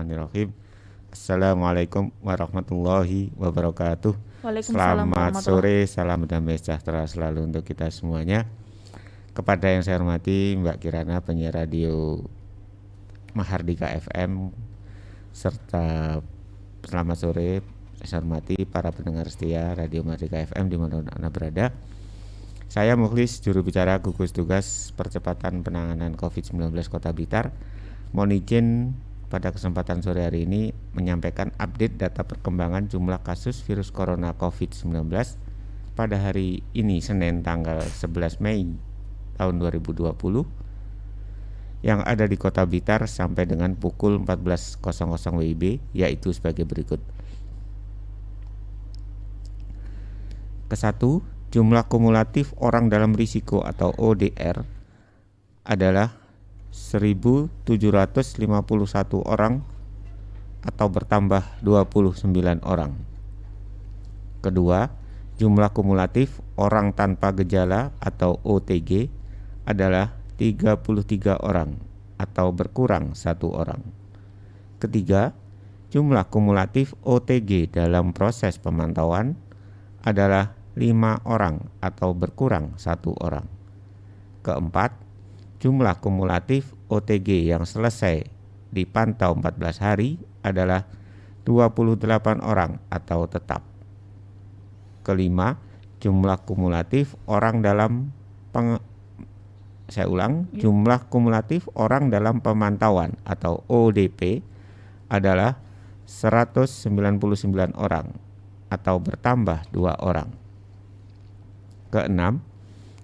Bismillahirrahmanirrahim. Assalamualaikum warahmatullahi wabarakatuh. Waalaikumsalam Selamat warahmatullahi. sore, salam damai sejahtera selalu untuk kita semuanya. Kepada yang saya hormati Mbak Kirana, penyiar radio Mahardika FM, serta selamat sore saya hormati para pendengar setia radio Mahardika FM di mana Anda berada. Saya Mukhlis, juru bicara gugus tugas percepatan penanganan COVID-19 Kota Blitar. Mohon izin pada kesempatan sore hari ini menyampaikan update data perkembangan jumlah kasus virus corona COVID-19 pada hari ini Senin tanggal 11 Mei tahun 2020 yang ada di Kota Blitar sampai dengan pukul 14.00 WIB, yaitu sebagai berikut. Kesatu, jumlah kumulatif orang dalam risiko atau ODR adalah 1.751 orang atau bertambah 29 orang. Kedua, jumlah kumulatif orang tanpa gejala atau OTG adalah 33 orang atau berkurang 1 orang. Ketiga, jumlah kumulatif OTG dalam proses pemantauan adalah 5 orang atau berkurang 1 orang. Keempat, jumlah kumulatif OTG yang selesai dipantau 14 hari adalah 28 orang atau tetap. Kelima, jumlah kumulatif orang dalam jumlah kumulatif orang dalam pemantauan atau ODP adalah 199 orang atau bertambah 2 orang. Keenam,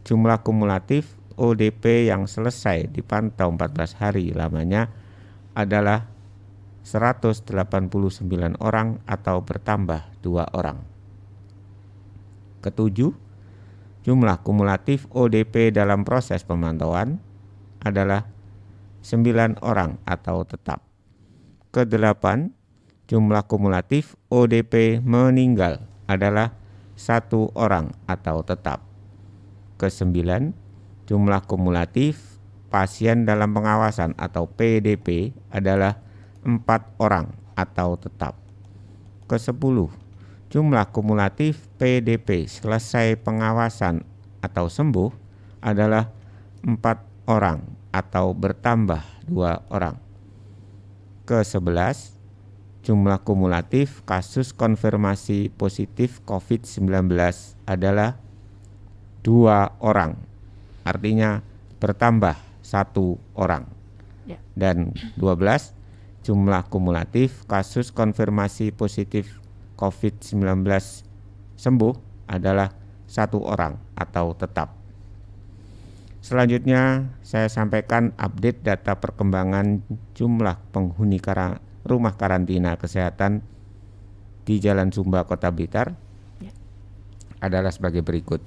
jumlah kumulatif ODP yang selesai dipantau 14 hari lamanya adalah 189 orang atau bertambah 2 orang. Ketujuh, jumlah kumulatif ODP dalam proses pemantauan adalah 9 orang atau tetap. Kedelapan, jumlah kumulatif ODP meninggal adalah 1 orang atau tetap. Kesembilan, jumlah kumulatif pasien dalam pengawasan atau PDP adalah 4 orang atau tetap. Kesepuluh, jumlah kumulatif PDP selesai pengawasan atau sembuh adalah 4 orang atau bertambah 2 orang. Ke-11, jumlah kumulatif kasus konfirmasi positif COVID-19 adalah 2 orang. Artinya bertambah 1 orang. Dan 12, jumlah kumulatif kasus konfirmasi positif COVID-19 sembuh adalah 1 orang atau tetap. Selanjutnya saya sampaikan update data perkembangan jumlah penghuni rumah karantina kesehatan di Jalan Sumba, Kota Blitar adalah sebagai berikut.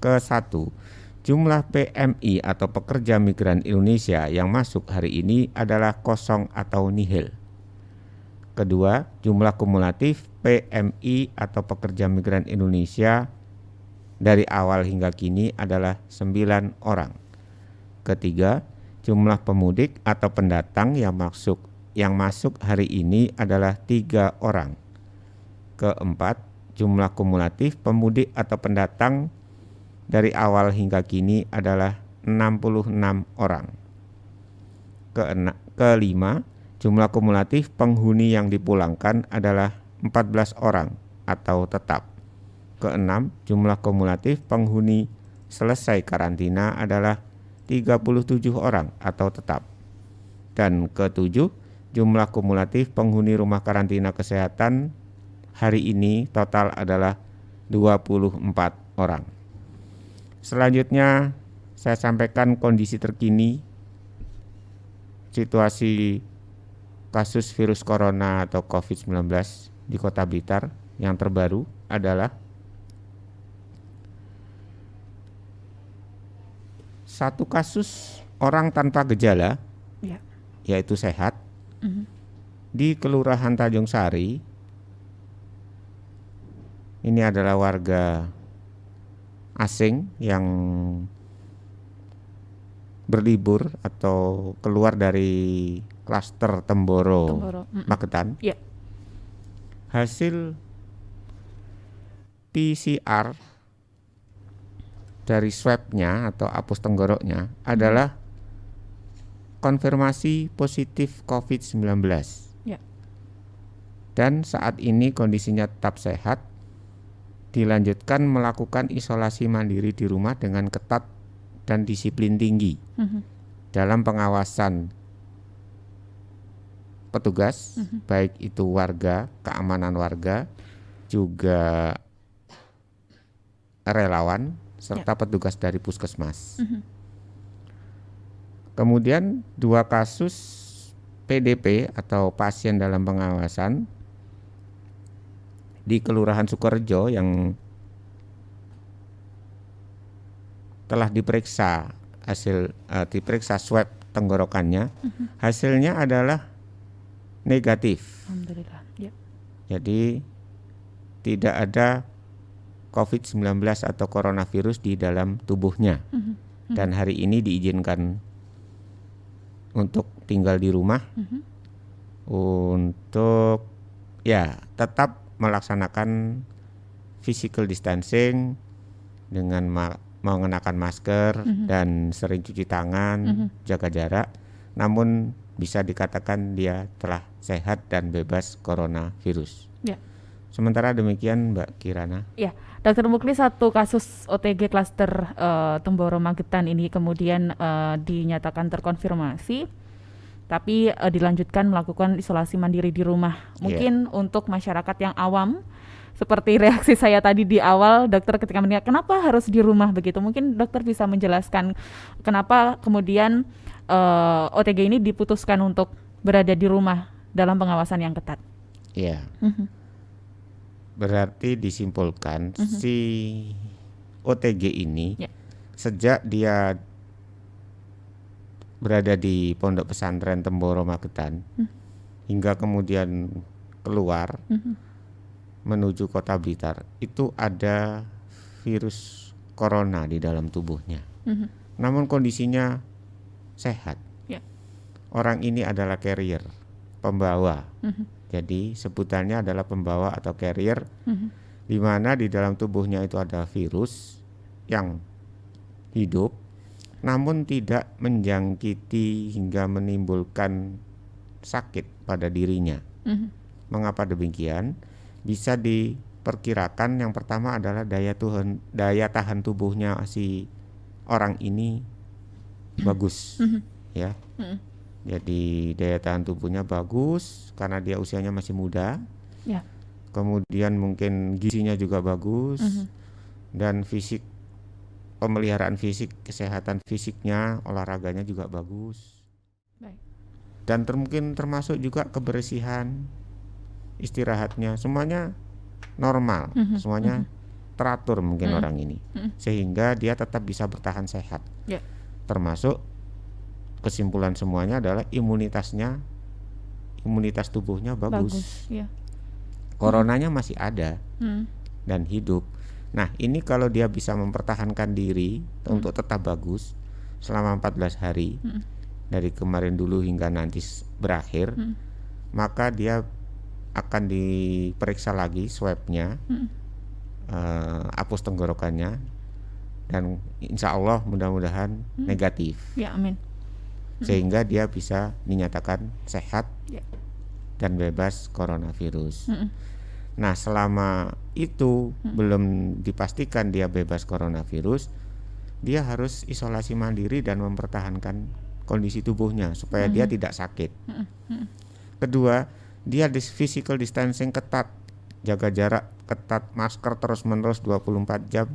Ke-1, jumlah PMI atau pekerja migran Indonesia yang masuk hari ini adalah kosong atau nihil. Kedua, jumlah kumulatif PMI atau pekerja migran Indonesia dari awal hingga kini adalah 9 orang. Ketiga, jumlah pemudik atau pendatang yang masuk hari ini adalah 3 orang. Keempat, jumlah kumulatif pemudik atau pendatang dari awal hingga kini adalah 66 orang. Kelima, jumlah kumulatif penghuni yang dipulangkan adalah 14 orang atau tetap. Keenam, jumlah kumulatif penghuni selesai karantina adalah 37 orang atau tetap. Dan ketujuh, jumlah kumulatif penghuni rumah karantina kesehatan hari ini total adalah 24 orang. Selanjutnya saya sampaikan kondisi terkini situasi kasus virus corona atau COVID-19 di Kota Blitar. Yang terbaru adalah 1 kasus orang tanpa gejala yaitu sehat di Kelurahan Tanjung Sari. Ini adalah warga asing yang berlibur atau keluar dari klaster Temboro, Mm-mm. Magetan. Ya. Hasil PCR dari swabnya atau apus tenggoroknya adalah konfirmasi positif COVID-19. Ya. Dan saat ini kondisinya tetap sehat, dilanjutkan melakukan isolasi mandiri di rumah dengan ketat dan disiplin tinggi dalam pengawasan petugas, baik itu warga, keamanan warga, juga relawan, serta petugas dari puskesmas. Kemudian 2 kasus PDP atau pasien dalam pengawasan di Kelurahan Sukorejo yang telah diperiksa diperiksa swab tenggorokannya, hasilnya adalah negatif. Alhamdulillah. Ya. Jadi tidak ada COVID-19 atau coronavirus di dalam tubuhnya. Dan hari ini diizinkan untuk tinggal di rumah, untuk tetap melaksanakan physical distancing dengan mengenakan masker dan sering cuci tangan, jaga jarak. Namun bisa dikatakan dia telah sehat dan bebas coronavirus. Ya. Sementara demikian Mbak Kirana. Ya, Dokter Mukli, satu kasus OTG klaster Temboro Magetan ini kemudian dinyatakan terkonfirmasi, tapi dilanjutkan melakukan isolasi mandiri di rumah. Mungkin untuk masyarakat yang awam, seperti reaksi saya tadi di awal, dokter ketika menanya kenapa harus di rumah begitu, mungkin dokter bisa menjelaskan kenapa kemudian OTG ini diputuskan untuk berada di rumah dalam pengawasan yang ketat. Iya. Berarti disimpulkan si OTG ini sejak dia berada di Pondok Pesantren Temboro Magetan hingga kemudian keluar menuju Kota Blitar, itu ada virus corona di dalam tubuhnya. Namun kondisinya sehat. Orang ini adalah carrier, pembawa. Jadi sebutannya adalah pembawa atau carrier, di mana di dalam tubuhnya itu ada virus yang hidup, namun tidak menjangkiti hingga menimbulkan sakit pada dirinya. Mengapa demikian? Bisa diperkirakan yang pertama adalah daya tahan tubuhnya si orang ini bagus, ya. Jadi daya tahan tubuhnya bagus karena dia usianya masih muda. Kemudian mungkin gizinya juga bagus, dan pemeliharaan fisik, kesehatan fisiknya, olahraganya juga bagus. Dan mungkin termasuk juga kebersihan, istirahatnya, semuanya normal, semuanya teratur mungkin orang ini, sehingga dia tetap bisa bertahan sehat. Termasuk kesimpulan semuanya adalah imunitas tubuhnya bagus. Coronanya masih ada dan hidup. Nah, ini kalau dia bisa mempertahankan diri untuk tetap bagus selama 14 hari dari kemarin dulu hingga nanti berakhir, maka dia akan diperiksa lagi swabnya, apus tenggorokannya, dan insya Allah mudah-mudahan negatif. Ya, amin. Sehingga dia bisa dinyatakan sehat dan bebas coronavirus. Nah, selama itu belum dipastikan dia bebas coronavirus, dia harus isolasi mandiri dan mempertahankan kondisi tubuhnya supaya dia tidak sakit. Kedua, dia physical distancing ketat, jaga jarak ketat, masker terus-menerus 24 jam,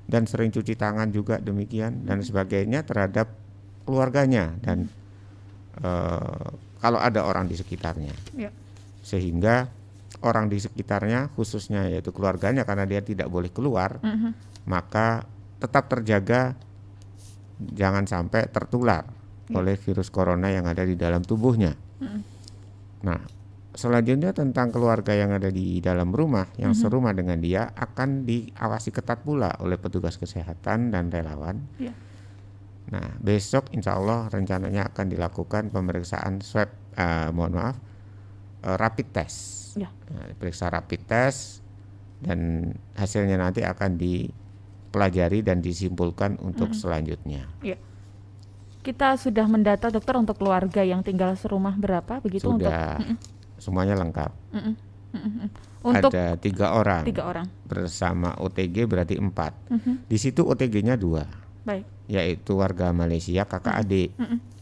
dan sering cuci tangan juga demikian, dan sebagainya terhadap keluarganya dan kalau ada orang di sekitarnya, sehingga orang di sekitarnya khususnya yaitu keluarganya, karena dia tidak boleh keluar, maka tetap terjaga jangan sampai tertular oleh virus corona yang ada di dalam tubuhnya. Nah, selanjutnya tentang keluarga yang ada di dalam rumah yang serumah dengan dia akan diawasi ketat pula oleh petugas kesehatan dan relawan. Nah, besok insya Allah rencananya akan dilakukan pemeriksaan swab, rapid test. Ya. Nah, periksa rapid test dan hasilnya nanti akan dipelajari dan disimpulkan untuk selanjutnya. Ya. Kita sudah mendata dokter untuk keluarga yang tinggal serumah berapa begitu Sudah, semuanya lengkap. Untuk Ada 3 orang. 3 orang. Bersama OTG berarti 4. Di situ OTG-nya 2, Baik. yaitu warga Malaysia kakak adik.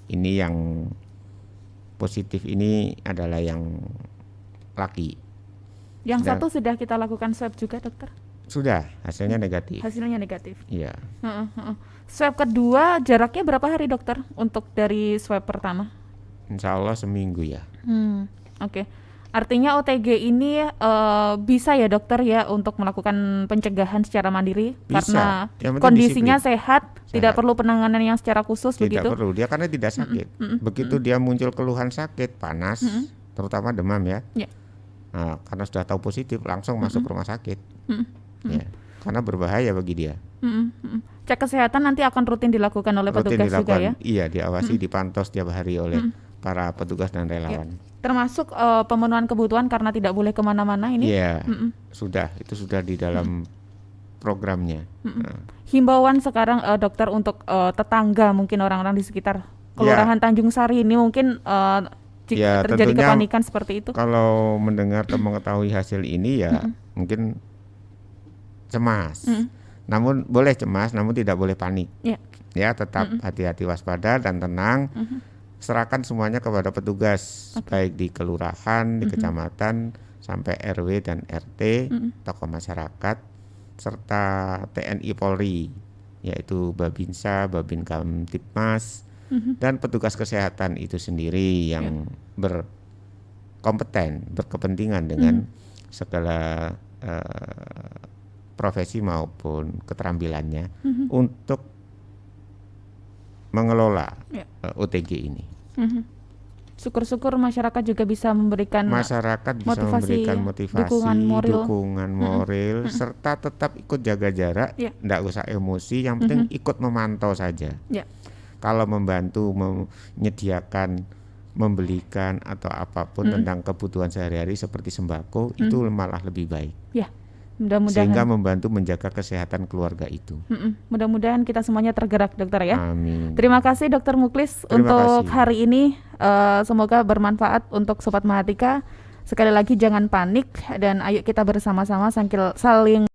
Ini yang positif ini adalah yang laki. Yang Dan satu sudah kita lakukan swab juga dokter. sudah, hasilnya negatif. Hasilnya negatif. Iya. Swab kedua jaraknya berapa hari dokter untuk dari swab pertama? Insya Allah seminggu ya. Oke. Artinya OTG ini bisa ya dokter ya untuk melakukan pencegahan secara mandiri Bisa. karena Yang penting kondisinya disiplin. sehat, tidak perlu penanganan yang secara khusus Tidak begitu. perlu, dia karena tidak sakit. Begitu dia muncul keluhan sakit, panas, terutama demam ya. Ya. Nah, karena sudah tahu positif langsung masuk rumah sakit. Ya, karena berbahaya bagi dia. Cek kesehatan nanti akan rutin dilakukan oleh Rutin petugas juga ya. Iya, diawasi, dipantau setiap hari oleh para petugas dan relawan. Termasuk pemenuhan kebutuhan karena tidak boleh kemana-mana ini. Iya, itu sudah di dalam programnya. Nah, Himbauan sekarang dokter untuk tetangga mungkin orang-orang di sekitar Kelurahan Tanjung Sari ini mungkin jika Ya, terjadi tentunya kepanikan seperti itu. kalau mendengar atau mengetahui hasil ini ya mungkin cemas. Namun boleh cemas, namun tidak boleh panik. Ya. Ya, tetap hati-hati, waspada dan tenang. Serahkan semuanya kepada petugas, baik di kelurahan, di kecamatan, sampai RW dan RT, tokoh masyarakat, serta TNI Polri, yaitu Babinsa, Babin Kamtibmas, dan petugas kesehatan itu sendiri yang berkompeten, berkepentingan dengan segala profesi maupun keterampilannya untuk mengelola OTG ini. Syukur-syukur masyarakat juga bisa memberikan Masyarakat bisa memberikan motivasi, dukungan moral, serta tetap ikut jaga jarak, tidak usah emosi, yang penting ikut memantau saja. Kalau membantu menyediakan, membelikan atau apapun tentang kebutuhan sehari-hari seperti sembako, itu malah lebih baik. Ya, mudah-mudahan. Sehingga membantu menjaga kesehatan keluarga itu. Mudah-mudahan kita semuanya tergerak dokter ya. Amin. Terima kasih Dokter Muklis untuk hari ini. Semoga bermanfaat untuk Sobat Mahatika. Sekali lagi jangan panik dan ayo kita bersama-sama saling